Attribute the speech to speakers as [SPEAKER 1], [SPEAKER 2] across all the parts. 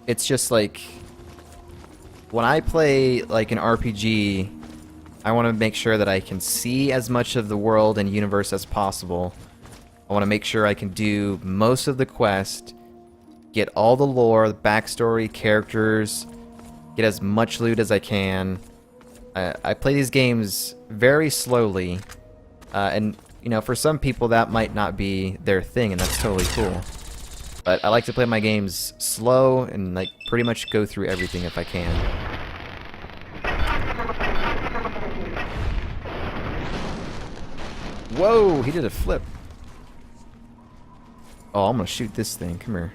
[SPEAKER 1] it's just like when I play like an RPG, I want to make sure that I can see as much of the world and universe as possible. I want to make sure I can do most of the quest, get all the lore, the backstory, characters, get as much loot as I can. I play these games very slowly, and you know, for some people that might not be their thing, and that's totally cool. But I like to play my games slow and like pretty much go through everything if I can. Whoa, he did a flip. Oh, I'm gonna shoot this thing. Come here.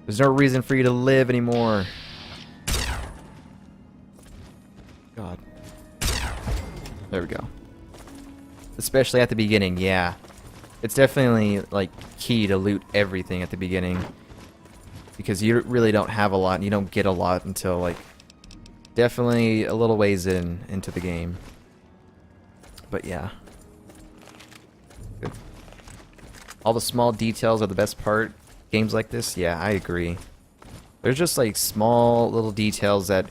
[SPEAKER 1] There's no reason for you to live anymore. God. There we go. Especially at the beginning, yeah. It's definitely like key to loot everything at the beginning. Because you really don't have a lot and you don't get a lot until like definitely a little ways into the game. But yeah. Good. All the small details are the best part. Games like this, yeah, I agree. There's just like small little details that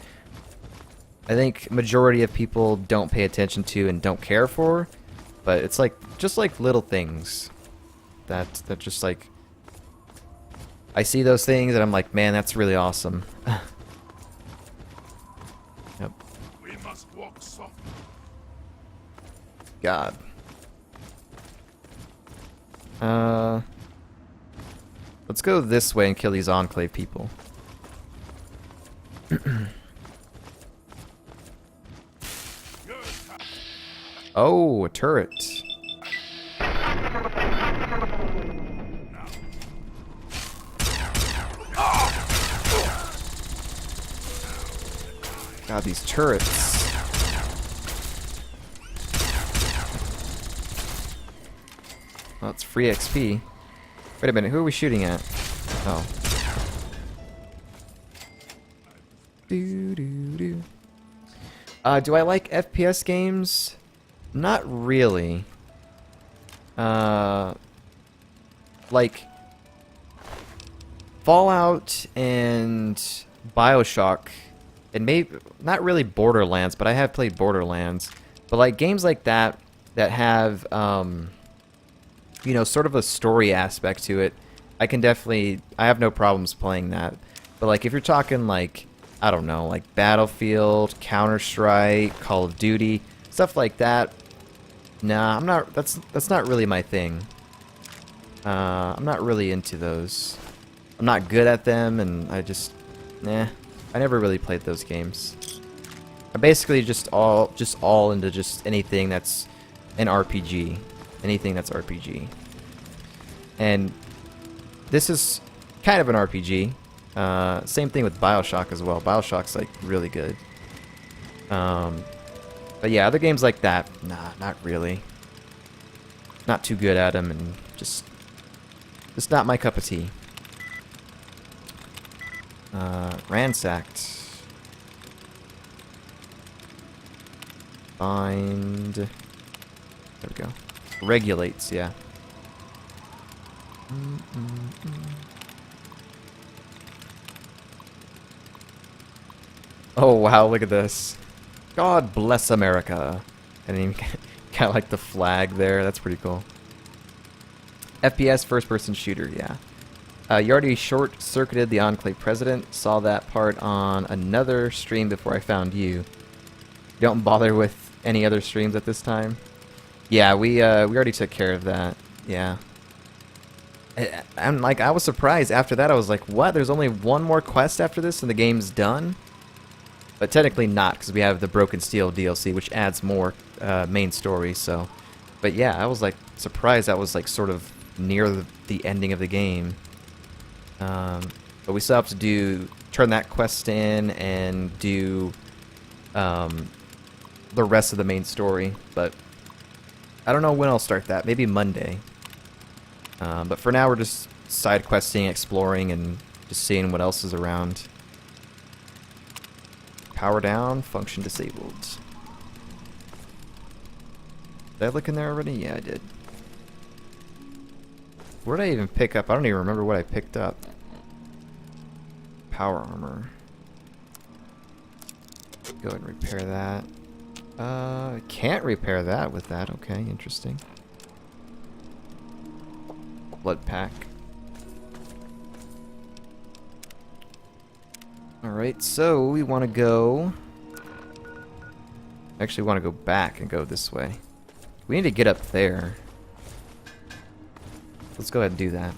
[SPEAKER 1] I think majority of people don't pay attention to and don't care for, but it's like just like little things that just like I see those things and I'm like, man, that's really awesome. Yep.
[SPEAKER 2] We must walk soft.
[SPEAKER 1] God. Let's go this way and kill these Enclave people. Oh, a turret. God, these turrets. Well, it's free XP. Wait a minute, who are we shooting at? Oh. Do. Do I like FPS games? Not really. Like Fallout and BioShock, and maybe not really Borderlands, but I have played Borderlands. But like games like that that have you know, sort of a story aspect to it, I have no problems playing that. But like if you're talking like, I don't know, like Battlefield, Counter-Strike, Call of Duty, stuff like that, nah, I'm not, that's not really my thing. I'm not really into those. I'm not good at them, and I just, I never really played those games. I'm basically just all into just anything that's an RPG. Anything that's RPG. And this is kind of an RPG. Same thing with BioShock as well. BioShock's like really good. But yeah, other games like that, nah, not really. Not too good at them, and just not my cup of tea. Ransacked. Find. There we go. Regulates, yeah. Oh wow, look at this. God bless America. And then kind of like the flag there. That's pretty cool. FPS first-person shooter, yeah. You already short-circuited the Enclave President. Saw that part on another stream before I found you. You don't bother with any other streams at this time? Yeah, we already took care of that. Yeah. I'm like, I was surprised after that. I was like, what? There's only one more quest after this and the game's done? But technically not, because we have the Broken Steel DLC, which adds more main story, so. But yeah, I was like surprised that was like sort of near the ending of the game. But we still have to turn that quest in and do the rest of the main story. But I don't know when I'll start that. Maybe Monday. But for now, we're just side questing, exploring, and just seeing what else is around. Power down, function disabled. Did I look in there already? Yeah, I did. Where did I even pick up? I don't even remember what I picked up. power armor. Go ahead and repair that. I can't repair that with that. Okay, interesting. Blood pack. Alright, so we want to go... Actually, we want to go back and go this way. We need to get up there. Let's go ahead and do that.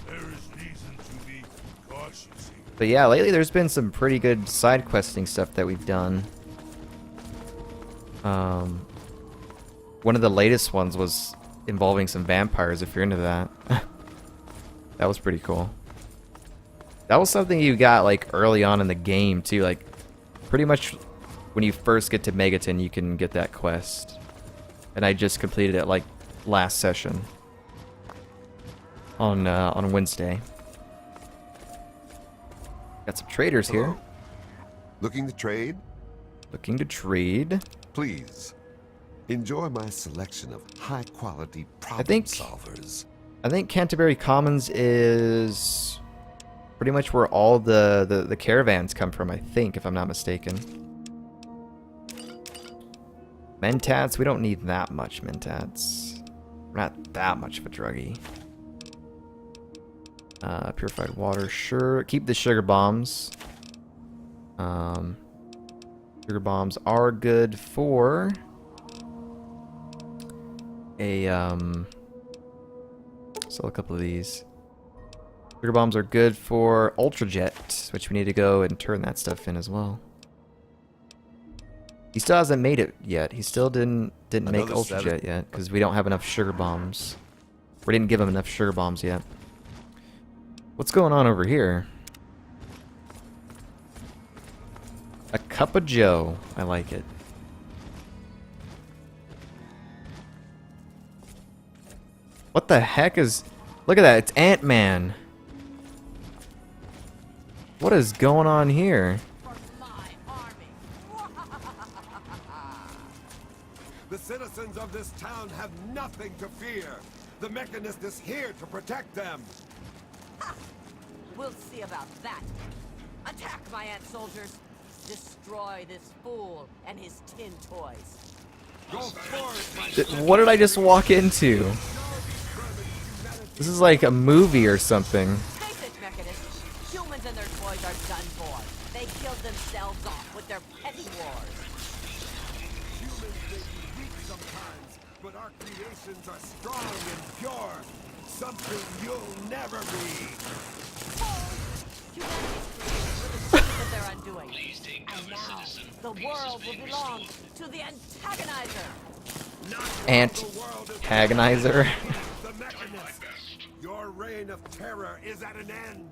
[SPEAKER 2] There is reason to be cautious here.
[SPEAKER 1] But yeah, lately there's been some pretty good side questing stuff that we've done. One of the latest ones was involving some vampires, if you're into that. That was pretty cool. That was something you got like early on in the game too, like pretty much when you first get to Megaton you can get that quest. And I just completed it like last session on Wednesday. Got some traders here.
[SPEAKER 3] Hello. Looking to trade?
[SPEAKER 1] Looking to trade.
[SPEAKER 3] Please. Enjoy my selection of high-quality problem
[SPEAKER 1] think-
[SPEAKER 3] solvers.
[SPEAKER 1] I think Canterbury Commons is pretty much where all the caravans come from, I think, if I'm not mistaken. Mentats, we don't need that much Mentats. We're not that much of a druggie. Purified water, sure. Keep the sugar bombs. Sugar bombs are good for a sell a couple of these. Sugar bombs are good for Ultrajet, which we need to go and turn that stuff in as well. He still hasn't made it yet. He still didn't make
[SPEAKER 3] Another
[SPEAKER 1] Ultrajet
[SPEAKER 3] seven.
[SPEAKER 1] yet because we don't have enough sugar bombs. We didn't give him enough sugar bombs yet. What's going on over here? A cup of Joe. I like it. What the heck is... Look at that. It's Ant-Man. What is going on here?
[SPEAKER 4] For my army.
[SPEAKER 3] The citizens of this town have nothing to fear. The Mechanist is here to protect them.
[SPEAKER 4] We'll see about that. Attack, my ant soldiers. Destroy this fool and his tin toys.
[SPEAKER 3] Go forth, my
[SPEAKER 1] What did I just walk into? This is like a movie or something.
[SPEAKER 4] Face it, Mechanist. Humans and their toys are done for. They killed themselves off with their petty wars.
[SPEAKER 3] humans may be weak sometimes, but our creations are strong and pure. Something you'll never be.
[SPEAKER 4] Humanity's created for the sins of their undoing. And now, the world will belong to the AntAgonizer.
[SPEAKER 1] AntAgonizer.
[SPEAKER 3] The Mechanist. Your reign of terror is at an end.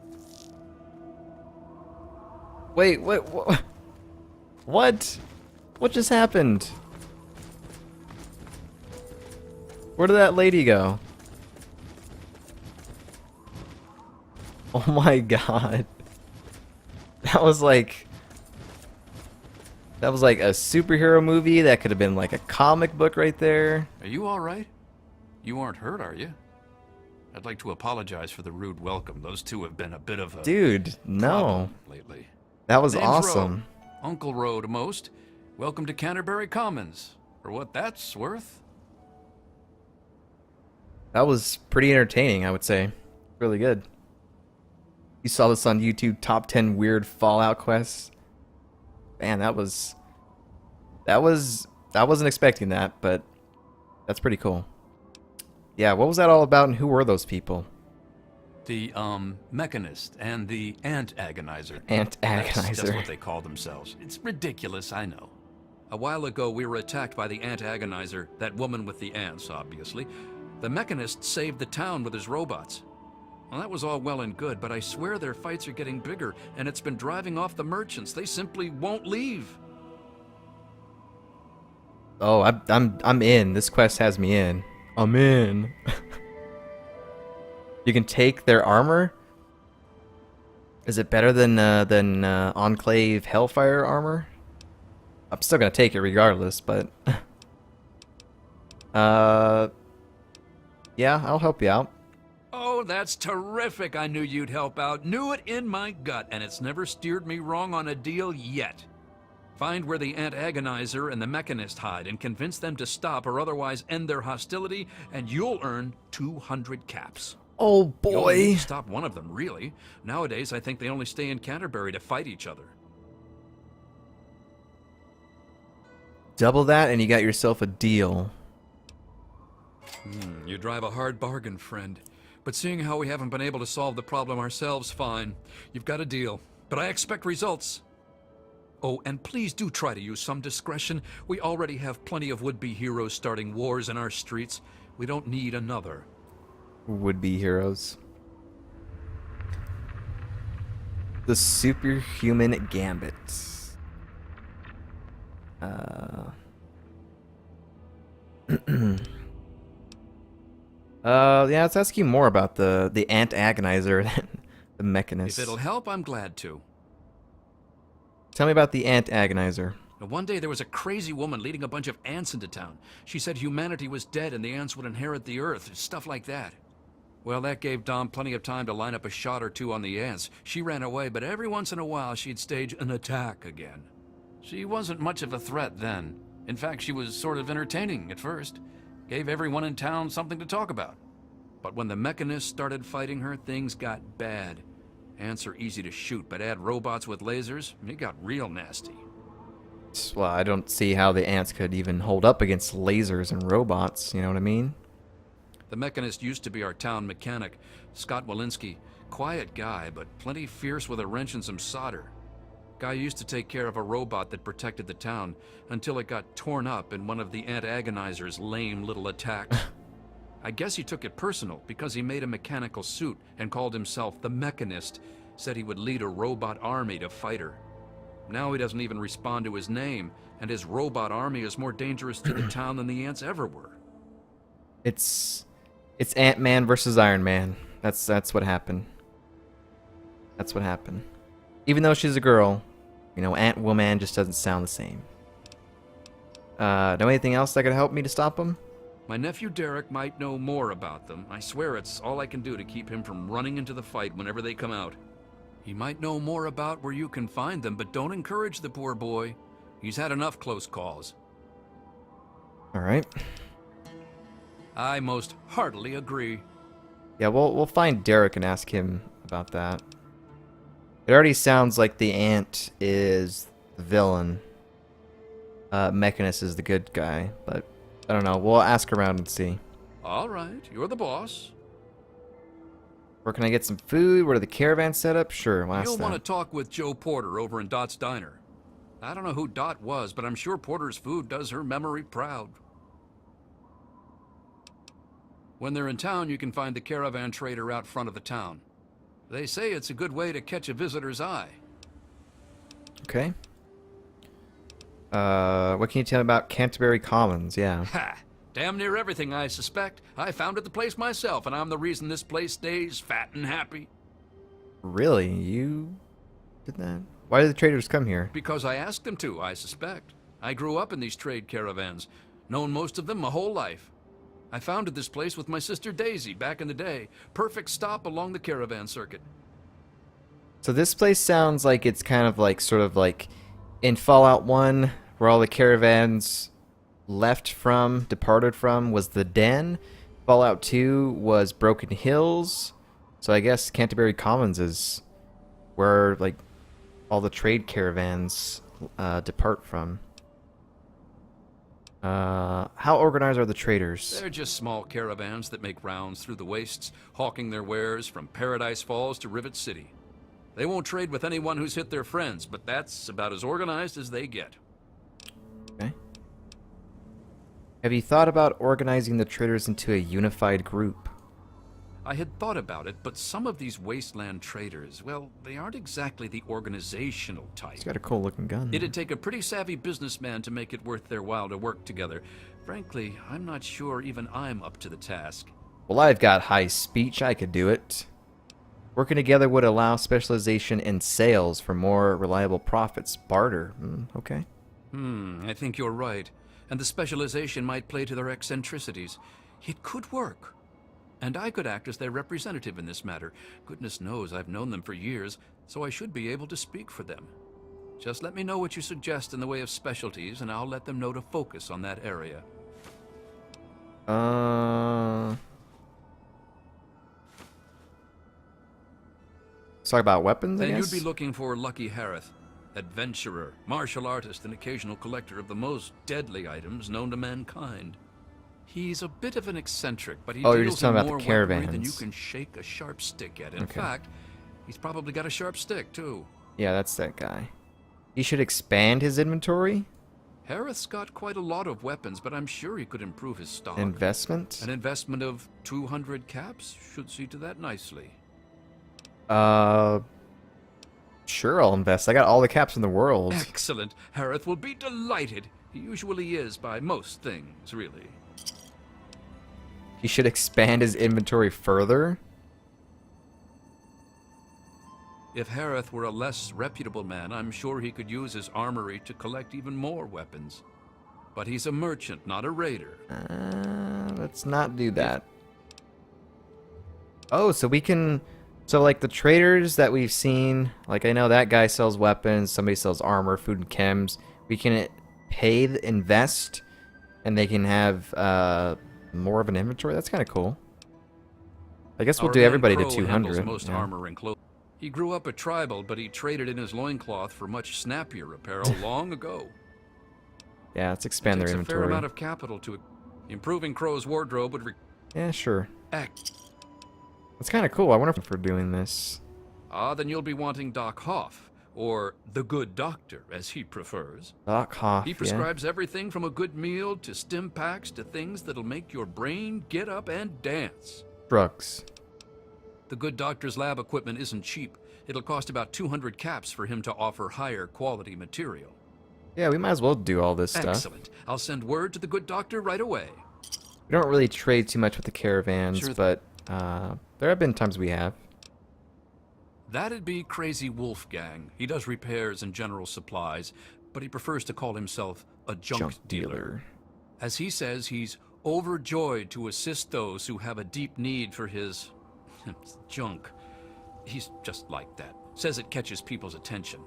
[SPEAKER 1] Wait, what? What? What just happened? Where did that lady go? Oh my god. That was like a superhero movie. That could have been like a comic book right there.
[SPEAKER 5] Are you all right? You aren't hurt, are you? I'd like to apologize for the rude welcome. Those two have been a bit of a
[SPEAKER 1] Dude, no.
[SPEAKER 5] problem lately.
[SPEAKER 1] That was
[SPEAKER 5] Name's
[SPEAKER 1] awesome.
[SPEAKER 5] Rowe. Uncle Rowe to most. Welcome to Canterbury Commons. For what that's worth.
[SPEAKER 1] That was pretty entertaining, I would say. Really good. You saw this on YouTube, top 10 weird Fallout quests. Man, I wasn't expecting that, but that's pretty cool. Yeah, what was that all about and who were those people?
[SPEAKER 5] The, Mechanist and the AntAgonizer.
[SPEAKER 1] AntAgonizer.
[SPEAKER 5] That's just what they call themselves. It's ridiculous, I know. A while ago, we were attacked by the AntAgonizer, that woman with the ants, obviously. The Mechanist saved the town with his robots. Well, that was all well and good, but I swear their fights are getting bigger, and it's been driving off the merchants. They simply won't leave.
[SPEAKER 1] Oh, I'm in. This quest has me in. I'm in. You can take their armor? Is it better than Enclave Hellfire armor? I'm still gonna take it regardless, but yeah, I'll help you out.
[SPEAKER 5] Oh, that's terrific. I knew you'd help out. Knew it in my gut, and it's never steered me wrong on a deal yet. Find where the AntAgonizer and the Mechanist hide and convince them to stop or otherwise end their hostility, and you'll earn 200 caps.
[SPEAKER 1] Oh
[SPEAKER 5] You only need
[SPEAKER 1] boy.
[SPEAKER 5] to stop one of them, really. Nowadays, I think they only stay in Canterbury to fight each other.
[SPEAKER 1] Double that and you got yourself a deal.
[SPEAKER 5] You drive a hard bargain, friend. But seeing how we haven't been able to solve the problem ourselves, fine. You've got a deal. But I expect results. Oh, and please do try to use some discretion. We already have plenty of would-be heroes starting wars in our streets. We don't need another.
[SPEAKER 1] Would-be heroes. The Superhuman Gambit. Yeah, let's ask you more about the AntAgonizer and the Mechanist.
[SPEAKER 5] If it'll help, I'm glad to.
[SPEAKER 1] Tell me about the AntAgonizer.
[SPEAKER 5] Now, one day there was a crazy woman leading a bunch of ants into town. She said humanity was dead and the ants would inherit the earth, stuff like that. Well, that gave Dom plenty of time to line up a shot or two on the ants. She ran away, but every once in a while she'd stage an attack again. She wasn't much of a threat then. In fact, she was sort of entertaining at first. Gave everyone in town something to talk about. But when the Mechanists started fighting her, things got bad. Ants are easy to shoot, but add robots with lasers, it got real nasty.
[SPEAKER 1] Well, I don't see how the ants could even hold up against lasers and robots, you know what I mean?
[SPEAKER 5] The Mechanist used to be our town mechanic, Scott Walensky. Quiet guy, but plenty fierce with a wrench and some solder. Guy used to take care of a robot that protected the town until it got torn up in one of the AntAgonizer's lame little attacks. I guess he took it personal because he made a mechanical suit and called himself the Mechanist, said he would lead a robot army to fight her. Now he doesn't even respond to his name, and his robot army is more dangerous to the town than the ants ever were.
[SPEAKER 1] It's Ant-Man versus Iron Man. That's what happened. That's what happened. Even though she's a girl, you know, Ant-Woman just doesn't sound the same. Know anything else that could help me to stop him?
[SPEAKER 5] My nephew Derek might know more about them. I swear it's all I can do to keep him from running into the fight whenever they come out. He might know more about where you can find them, but don't encourage the poor boy. He's had enough close calls.
[SPEAKER 1] All right.
[SPEAKER 5] I most heartily agree.
[SPEAKER 1] Yeah, we'll find Derek and ask him about that. It already sounds like the ant is the villain. Mechanist is the good guy, but I don't know. We'll ask around and see.
[SPEAKER 5] All right, you're the boss.
[SPEAKER 1] Where can I get some food? Where are the caravans set up? Sure, we'll ask
[SPEAKER 5] You'll want to
[SPEAKER 1] that.
[SPEAKER 5] talk with Joe Porter over in Dot's Diner. I don't know who Dot was, but I'm sure Porter's food does her memory proud. When they're in town, you can find the caravan trader out front of the town. They say it's a good way to catch a visitor's eye.
[SPEAKER 1] Okay. What can you tell me about Canterbury Commons? Yeah.
[SPEAKER 5] Ha! Damn near everything, I suspect. I founded the place myself, and I'm the reason this place stays fat and happy.
[SPEAKER 1] Really? You did that? Why did the traders come here?
[SPEAKER 5] Because I asked them to, I suspect. I grew up in these trade caravans, known most of them my whole life. I founded this place with my sister Daisy back in the day. Perfect stop along the caravan circuit.
[SPEAKER 1] So this place sounds like it's kind of like, sort of like in Fallout 1, where all the caravans departed from, was the Den. Fallout 2 was Broken Hills. So I guess Canterbury Commons is where, like, all the trade caravans depart from. How organized are the traders?
[SPEAKER 5] They're just small caravans that make rounds through the wastes, hawking their wares from Paradise Falls to Rivet City. They won't trade with anyone who's hit their friends, but that's about as organized as they get.
[SPEAKER 1] Okay. Have you thought about organizing the traders into a unified group?
[SPEAKER 5] I had thought about it, but some of these wasteland traders, well, they aren't exactly the organizational type.
[SPEAKER 1] He's got a cool looking gun.
[SPEAKER 5] It'd take a pretty savvy businessman to make it worth their while to work together. Frankly, I'm not sure even I'm up to the task.
[SPEAKER 1] Well, I've got high speech. I could do it. Working together would allow specialization in sales for more reliable profits. Barter. Okay.
[SPEAKER 5] I think you're right. And the specialization might play to their eccentricities. It could work. and I could act as their representative in this matter. Goodness knows I've known them for years, so I should be able to speak for them. Just let me know what you suggest in the way of specialties, and I'll let them know to focus on that area.
[SPEAKER 1] Let's talk about weapons, I
[SPEAKER 5] Then
[SPEAKER 1] guess?
[SPEAKER 5] you'd be looking for Lucky Harith, adventurer, martial artist, and occasional collector of the most deadly items known to mankind. He's a bit of an eccentric, but he
[SPEAKER 1] Oh, you're
[SPEAKER 5] deals
[SPEAKER 1] just talking
[SPEAKER 5] in
[SPEAKER 1] about
[SPEAKER 5] more
[SPEAKER 1] the
[SPEAKER 5] weaponry than you
[SPEAKER 1] caravans.
[SPEAKER 5] can shake a sharp stick at. In
[SPEAKER 1] Okay.
[SPEAKER 5] fact, he's probably got a sharp stick, too.
[SPEAKER 1] Yeah, that's that guy. He should expand his inventory?
[SPEAKER 5] Harith's got quite a lot of weapons, but I'm sure he could improve his stock.
[SPEAKER 1] Investment?
[SPEAKER 5] An investment of 200 caps should see to that nicely.
[SPEAKER 1] Sure, I'll invest. I got all the caps in the world.
[SPEAKER 5] Excellent. Harith will be delighted. He usually is by most things, really.
[SPEAKER 1] He should expand his inventory further?
[SPEAKER 5] If Harith were a less reputable man, I'm sure he could use his armory to collect even more weapons. But he's a merchant, not a raider.
[SPEAKER 1] Let's not do that. Oh, so we can... So, like, the traders that we've seen, like, I know that guy sells weapons, somebody sells armor, food and chems. We can invest, and they can have more of an inventory. That's kind of cool. I guess we'll
[SPEAKER 5] Our
[SPEAKER 1] do
[SPEAKER 5] man
[SPEAKER 1] everybody to
[SPEAKER 5] Crow
[SPEAKER 1] 200.
[SPEAKER 5] handles most
[SPEAKER 1] yeah.
[SPEAKER 5] armor and clothes. He grew up a tribal, but he traded in his loincloth for much snappier apparel long ago.
[SPEAKER 1] Yeah, let's expand their
[SPEAKER 5] It takes a fair
[SPEAKER 1] inventory.
[SPEAKER 5] amount of capital to... Improving Crow's wardrobe would
[SPEAKER 1] Yeah, sure.
[SPEAKER 5] act.
[SPEAKER 1] That's kind of cool. I wonder if we're doing this.
[SPEAKER 5] Then you'll be wanting Doc Hoff, or the Good Doctor, as he prefers.
[SPEAKER 1] Doc Hoff,
[SPEAKER 5] He
[SPEAKER 1] yeah.
[SPEAKER 5] prescribes everything from a good meal to stim packs to things that'll make your brain get up and dance.
[SPEAKER 1] Drugs.
[SPEAKER 5] The Good Doctor's lab equipment isn't cheap. It'll cost about 200 caps for him to offer higher quality material.
[SPEAKER 1] Yeah, we might as well do all this stuff.
[SPEAKER 5] Excellent. I'll send word to the Good Doctor right away.
[SPEAKER 1] We don't really trade too much with the caravans,
[SPEAKER 5] Sure.
[SPEAKER 1] but there have been times we have.
[SPEAKER 5] That'd be Crazy Wolfgang. He does repairs and general supplies, but he prefers to call himself a junk dealer. As he says, he's overjoyed to assist those who have a deep need for his junk. He's just like that. Says it catches people's attention.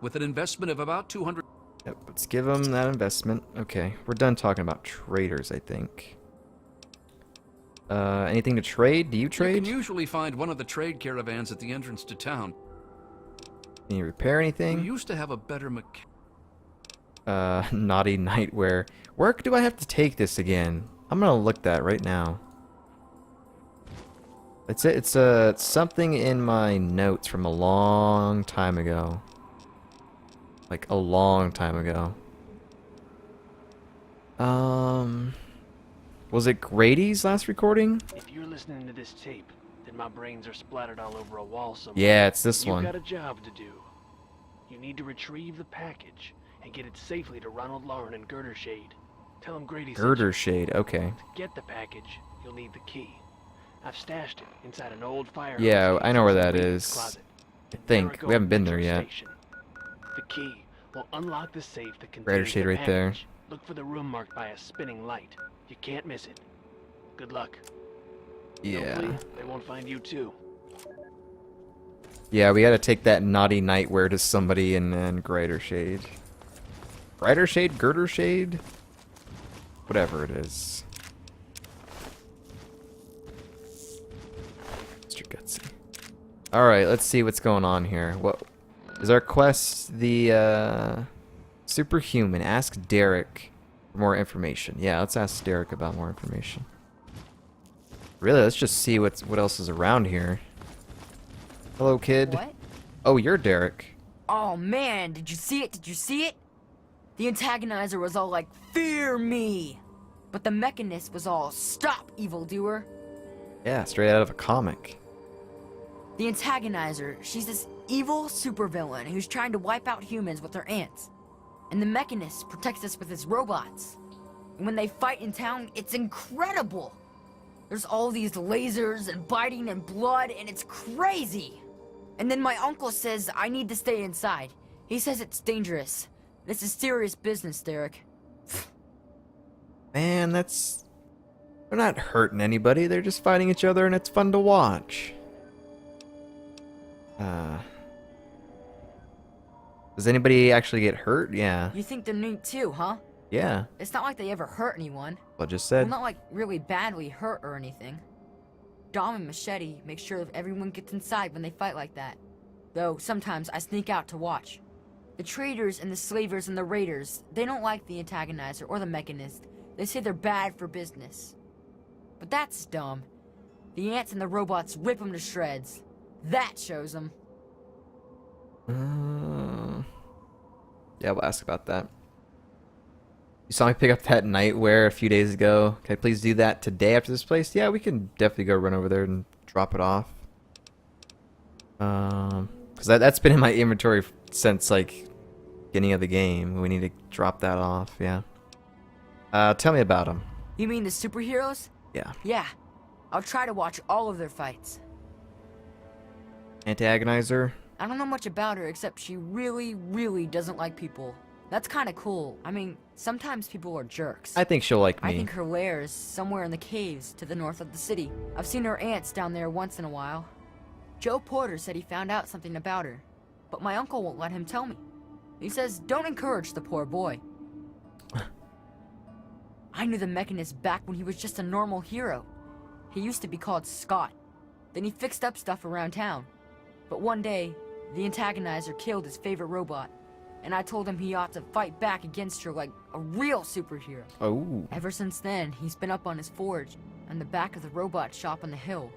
[SPEAKER 5] With an investment of about 200...
[SPEAKER 1] Yep, let's give him that investment. Okay, we're done talking about traders, I think. Anything to trade? Do you
[SPEAKER 5] You
[SPEAKER 1] trade?
[SPEAKER 5] can usually find one of the trade caravans at the entrance to town.
[SPEAKER 1] Can you repair
[SPEAKER 5] We
[SPEAKER 1] anything?
[SPEAKER 5] used to have a better mechanic.
[SPEAKER 1] Naughty nightwear. Where do I have to take this again? I'm gonna look that right now. It's something in my notes from a long time ago. Like a long time ago. Was it Grady's last recording?
[SPEAKER 6] If you're listening to this tape, then my brains are splattered all over a wall somewhere.
[SPEAKER 1] Yeah, it's this
[SPEAKER 6] You've
[SPEAKER 1] one.
[SPEAKER 6] got a job to do. You need to retrieve the package and get it safely to Ronald Lauren and Girder Shade. Tell him Grady sent you.
[SPEAKER 1] Girder Shade, okay.
[SPEAKER 6] To get the package, you'll need the key. I've stashed it inside an old fire.
[SPEAKER 1] Yeah,
[SPEAKER 6] hose
[SPEAKER 1] I know where
[SPEAKER 6] in the
[SPEAKER 1] that
[SPEAKER 6] maintenance
[SPEAKER 1] is.
[SPEAKER 6] closet.
[SPEAKER 1] I think.
[SPEAKER 6] Jericho
[SPEAKER 1] We haven't been there
[SPEAKER 6] Metro
[SPEAKER 1] yet.
[SPEAKER 6] Station. The key will unlock the safe that contains
[SPEAKER 1] Greater Shade
[SPEAKER 6] the
[SPEAKER 1] right there.
[SPEAKER 6] package. Look for the room marked by a spinning light. You can't miss it. Good luck.
[SPEAKER 1] Yeah.
[SPEAKER 6] Hopefully, they won't find you too.
[SPEAKER 1] Yeah, we gotta take that naughty nightwear to somebody and then Greater Shade. Brighter Shade? Girder Shade? Whatever it is. Mr. Gutsy. Alright, let's see what's going on here. What is our quest? The superhuman. Ask Derek for more information. Yeah, let's ask Derek about more information. Really, let's just see what else is around here. Hello, kid.
[SPEAKER 7] What?
[SPEAKER 1] Oh, you're Derek.
[SPEAKER 7] Oh man, did you see it? Did you see it? The Antagonizer was all like, "Fear me!" But the Mechanist was all, "Stop, evildoer!"
[SPEAKER 1] Yeah, straight out of a comic.
[SPEAKER 7] The Antagonizer, she's this evil supervillain who's trying to wipe out humans with her ants. And the Mechanist protects us with his robots. And when they fight in town, it's incredible! There's all these lasers and biting and blood, and it's crazy! And then my uncle says I need to stay inside. He says it's dangerous. This is serious business, Derek.
[SPEAKER 1] Man, that's They're not hurting anybody. They're just fighting each other, and it's fun to watch. Does anybody actually get hurt? Yeah.
[SPEAKER 7] You think they're neat too, huh?
[SPEAKER 1] Yeah.
[SPEAKER 7] It's not like they ever hurt anyone.
[SPEAKER 1] What I just
[SPEAKER 7] Well,
[SPEAKER 1] said.
[SPEAKER 7] not like really badly hurt or anything. Dom and Machete make sure that everyone gets inside when they fight like that. Though sometimes I sneak out to watch. The traders and the slavers and the raiders, they don't like the Antagonizer or the Mechanist. They say they're bad for business. But that's dumb. The ants and the robots rip them to shreds. That shows them.
[SPEAKER 1] Yeah, we'll ask about that. You saw me pick up that nightwear a few days ago. Can I please do that today after this place? Yeah, we can definitely go run over there and drop it off. Because that's been in my inventory since, like, beginning of the game. We need to drop that off, yeah. Tell me about them.
[SPEAKER 7] You mean the superheroes?
[SPEAKER 1] Yeah.
[SPEAKER 7] Yeah. I'll try to watch all of their fights.
[SPEAKER 1] AntAgonizer.
[SPEAKER 7] I don't know much about her except she really, really doesn't like people. That's kind of cool. I mean, sometimes people are jerks.
[SPEAKER 1] I think she'll like me.
[SPEAKER 7] I think her lair is somewhere in the caves to the north of the city. I've seen her ants down there once in a while. Joe Porter said he found out something about her, but my uncle won't let him tell me. He says, don't encourage the poor boy. I knew the Mechanist back when he was just a normal hero. He used to be called Scott. Then he fixed up stuff around town. But one day, the Antagonizer killed his favorite robot, and I told him he ought to fight back against her like a real superhero.
[SPEAKER 1] Oh.
[SPEAKER 7] Ever since then, he's been up on his forge, and the back of the robot shop on the hill,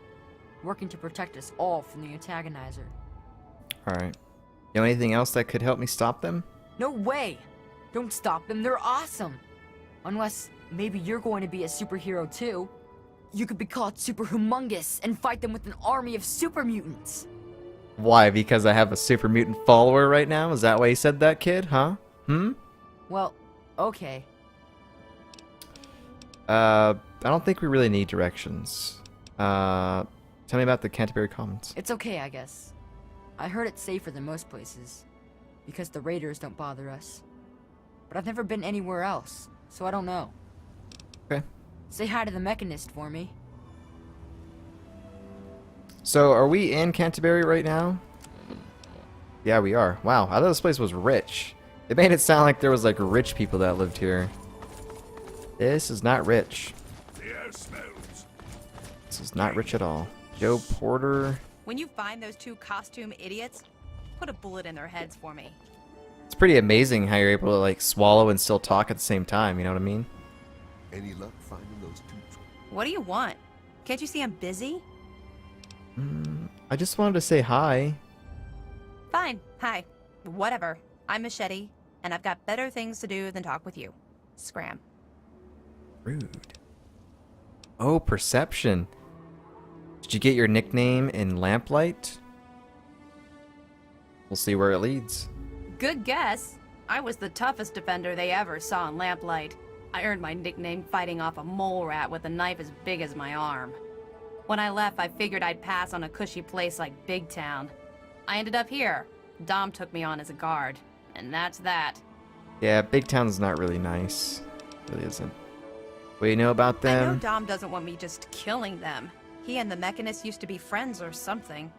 [SPEAKER 7] working to protect us all from the Antagonizer.
[SPEAKER 1] Alright. You know anything else that could help me stop them?
[SPEAKER 7] No way! Don't stop them, they're awesome! Unless, maybe you're going to be a superhero too. You could be called Super Humongous and fight them with an army of super mutants.
[SPEAKER 1] Why? Because I have a super mutant follower right now? Is that why you said that, kid? Huh?
[SPEAKER 7] Well, okay.
[SPEAKER 1] I don't think we really need directions. Tell me about the Canterbury Commons.
[SPEAKER 7] It's okay, I guess. I heard it's safer than most places, because the raiders don't bother us. But I've never been anywhere else, so I don't know.
[SPEAKER 1] Okay.
[SPEAKER 7] Say hi to the Mechanist for me.
[SPEAKER 1] So, are we in Canterbury right now? Yeah, we are. Wow, I thought this place was rich. It made it sound like there was, like, rich people that lived here. This is not rich.
[SPEAKER 2] The air smells.
[SPEAKER 1] This is not rich at all. Joe Porter.
[SPEAKER 8] When you find those two costume idiots, put a bullet in their heads for me.
[SPEAKER 1] It's pretty amazing how you're able to, like, swallow and still talk at the same time, you know what I mean?
[SPEAKER 3] Any luck finding those two?
[SPEAKER 8] What do you want? Can't you see I'm busy?
[SPEAKER 1] I just wanted to say hi.
[SPEAKER 8] Fine. Hi. Whatever. I'm Machete, and I've got better things to do than talk with you. Scram.
[SPEAKER 1] Rude. Oh, perception. Did you get your nickname in Lamplight? We'll see where it leads.
[SPEAKER 8] Good guess. I was the toughest defender they ever saw in Lamplight. I earned my nickname fighting off a mole rat with a knife as big as my arm. When I left, I figured I'd pass on a cushy place like Big Town. I ended up here. Dom took me on as a guard, and that's that.
[SPEAKER 1] Yeah, Big Town's not really nice. It really isn't. What do you know about
[SPEAKER 8] I know
[SPEAKER 1] them?
[SPEAKER 8] Dom doesn't want me just killing them. He and the Mechanist used to be friends or something.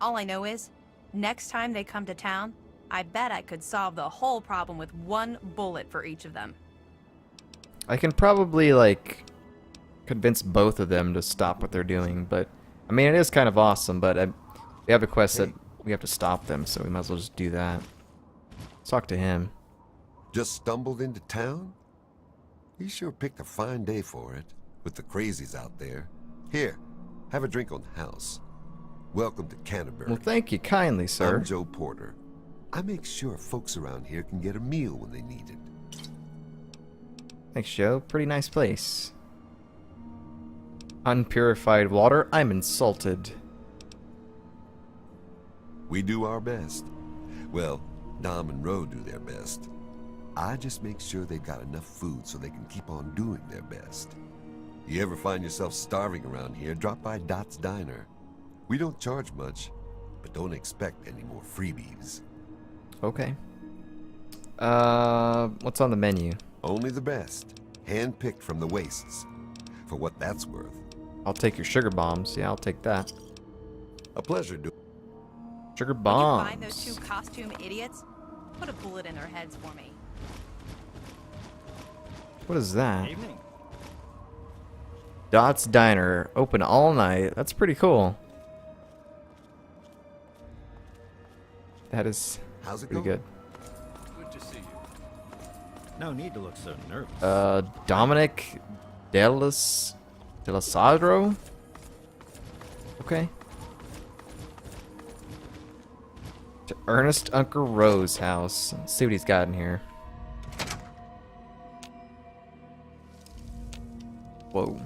[SPEAKER 8] All I know is, next time they come to town, I bet I could solve the whole problem with one bullet for each of them.
[SPEAKER 1] I can probably, like, convince both of them to stop what they're doing, but I mean, it is kind of awesome, but we have a quest that we have to stop them, so we might as well just do that. Let's talk to him.
[SPEAKER 3] Just stumbled into town? He sure picked a fine day for it, with the crazies out there. Here, have a drink on the house. Welcome to Canterbury.
[SPEAKER 1] Well, thank you kindly, sir.
[SPEAKER 3] I'm Joe Porter. I make sure folks around here can get a meal when they need it.
[SPEAKER 1] Thanks, Joe. Pretty nice place. Unpurified water? I'm insulted.
[SPEAKER 3] We do our best. Well, Dom and Ro do their best. I just make sure they've got enough food so they can keep on doing their best. You ever find yourself starving around here, drop by Dot's Diner. We don't charge much, but don't expect any more freebies.
[SPEAKER 1] Okay. What's on the menu?
[SPEAKER 3] Only the best, hand-picked from the wastes. for what that's worth.
[SPEAKER 1] I'll take your sugar bombs. Yeah, I'll take that.
[SPEAKER 3] A pleasure, dude.
[SPEAKER 1] Sugar
[SPEAKER 8] When you
[SPEAKER 1] bombs.
[SPEAKER 8] find those two costume idiots, put a bullet in their heads for me.
[SPEAKER 1] What is that?
[SPEAKER 9] Evening.
[SPEAKER 1] Dot's Diner, open all night. That's pretty cool. That is
[SPEAKER 3] How's it
[SPEAKER 1] pretty
[SPEAKER 3] going?
[SPEAKER 1] good.
[SPEAKER 5] Good to see you.
[SPEAKER 9] No need to look so nervous.
[SPEAKER 1] Dominic Delasadro? Okay. To Ernest Uncle Rose's house. Let's see what he's got in here. Whoa.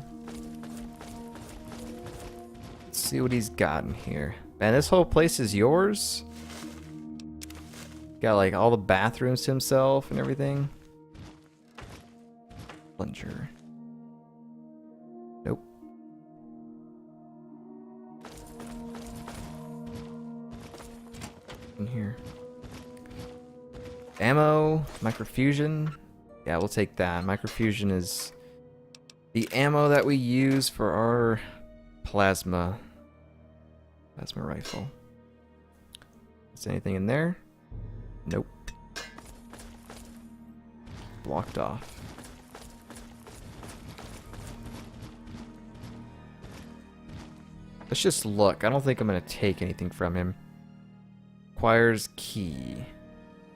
[SPEAKER 1] Let's see what he's got in here. Man, this whole place is yours? Got like all the bathrooms to himself and everything. Plunger. Nope. In here. Ammo, microfusion. Yeah, we'll take that. Microfusion is the ammo that we use for our plasma rifle. Is anything in there? Nope. Blocked off. Let's just look. I don't think I'm going to take anything from him. Requires key.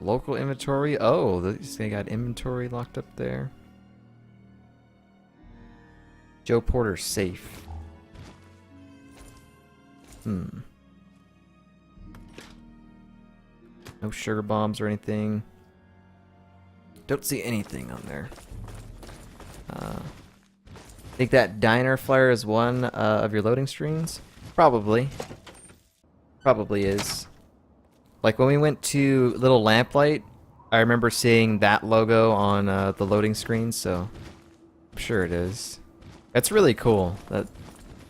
[SPEAKER 1] Local inventory. Oh, they got inventory locked up there. Joe Porter safe. No sugar bombs or anything. Don't see anything on there. Think that diner flyer is one of your loading screens? Probably. Probably is. Like when we went to Little Lamplight, I remember seeing that logo on the loading screen, so I'm sure it is. It's really cool that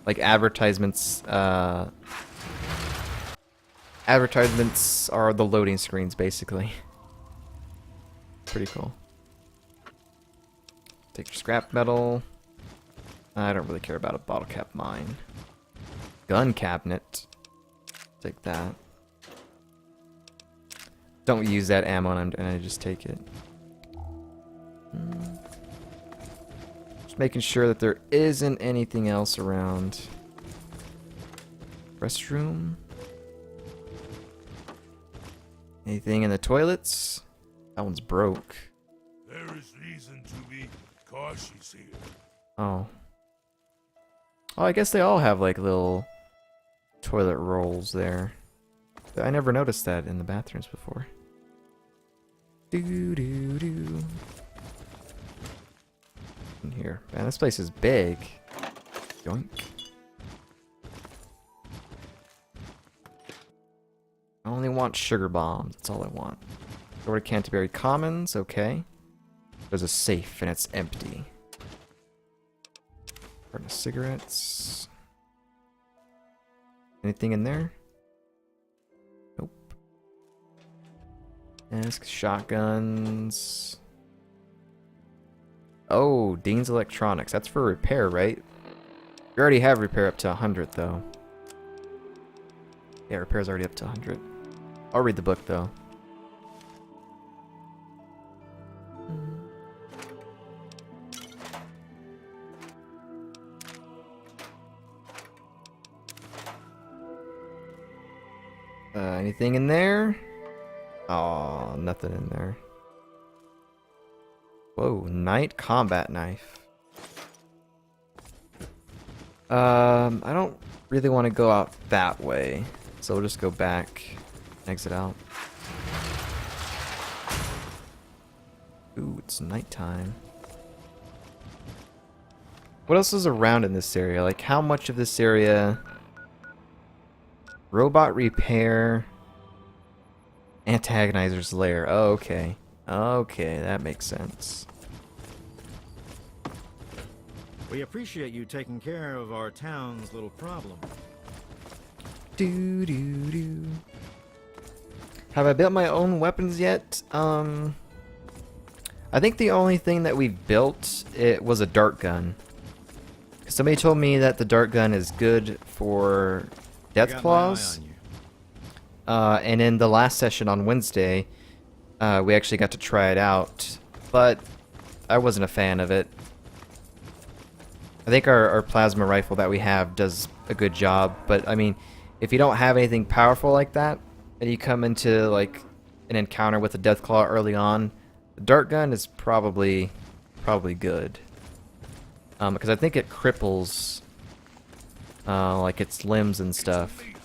[SPEAKER 1] like advertisements are the loading screens basically. Pretty cool. Take your scrap metal. I don't really care about a bottle cap mine. Gun cabinet. Take that. Don't use that ammo and I just take it. Just making sure that there isn't anything else around. Restroom. Anything in the toilets? That one's broke.
[SPEAKER 2] There is reason to be cautious here.
[SPEAKER 1] Oh. Oh, I guess they all have like little toilet rolls there. I never noticed that in the bathrooms before. Do do do. In here. Man, this place is big. Yoink. I only want sugar bombs. That's all I want. Go to Canterbury Commons. Okay. There's a safe and it's empty. Carton of cigarettes. Anything in there? Nope. Desk, shotguns. Oh, Dean's Electronics. That's for repair, right? We already have repair up to 100, though. Yeah, repair's already up to 100. I'll read the book, though. Anything in there? Oh, nothing in there. Whoa, Night Combat Knife. I don't really want to go out that way, so we'll just go back, exit out. Ooh, it's nighttime. What else is around in this area? Like, how much of this area... Robot repair. AntAgonizer's lair. Oh, okay. Okay, that makes sense.
[SPEAKER 9] We appreciate you taking care of our town's little problem.
[SPEAKER 1] Do do do. Have I built my own weapons yet? I think the only thing that we built was a dart gun. Somebody told me that the dart gun is good for death
[SPEAKER 9] I got my eye
[SPEAKER 1] claws.
[SPEAKER 9] on you.
[SPEAKER 1] And in the last session on Wednesday, we actually got to try it out, but I wasn't a fan of it. I think our plasma rifle that we have does a good job, but I mean, if you don't have anything powerful like that, and you come into like an encounter with a deathclaw early on, the dart gun is probably good, because I think it cripples like its limbs and stuff.
[SPEAKER 2] Amazing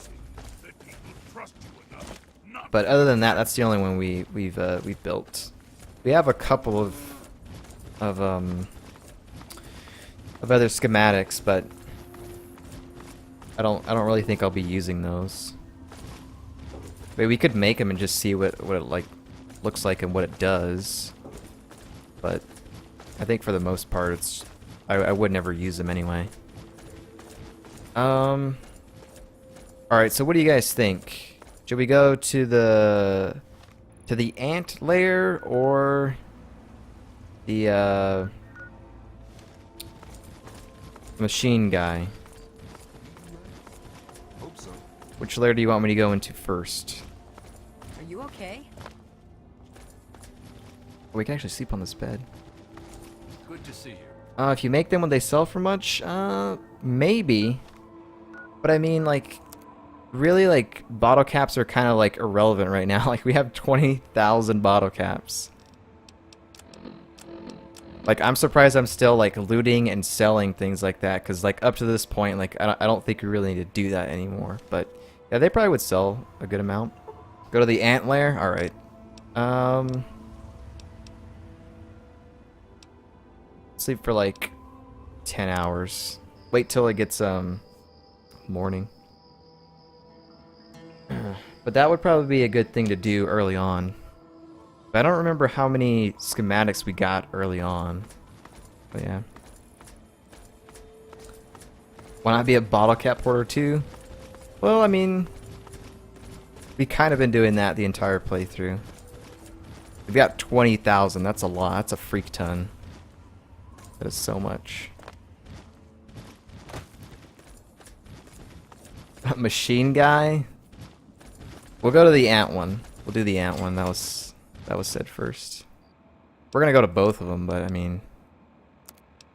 [SPEAKER 2] that people trust you enough not
[SPEAKER 1] But other than that, that's the only one we've built. We have a couple of other schematics, but I don't really think I'll be using those. But we could make them and just see what it like looks like and what it does. But I think for the most part, it's I would never use them anyway. All right, so what do you guys think? Should we go to the ant lair or the machine guy?
[SPEAKER 3] Hope so.
[SPEAKER 1] Which lair do you want me to go into first?
[SPEAKER 7] Are you okay?
[SPEAKER 1] Oh, we can actually sleep on this bed.
[SPEAKER 5] Good to see you.
[SPEAKER 1] If you make them when they sell for much, maybe. But I mean, like, really, like, bottle caps are kind of, like, irrelevant right now. Like, we have 20,000 bottle caps. Like, I'm surprised I'm still, like, looting and selling things like that. Because, like, up to this point, like, I don't think we really need to do that anymore. But, yeah, they probably would sell a good amount. Go to the ant lair? Alright. Sleep for, like, 10 hours. Wait till it gets, morning. But that would probably be a good thing to do early on. But I don't remember how many schematics we got early on. But yeah. Why not be a bottle cap porter too? Well, I mean, we kind of been doing that the entire playthrough. We've got 20,000. That's a lot. That's a freak ton. That is so much. Machine guy? We'll go to the ant one. We'll do the ant one. That was said first. We're gonna go to both of them, but I mean,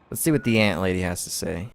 [SPEAKER 1] let's see what the ant lady has to say.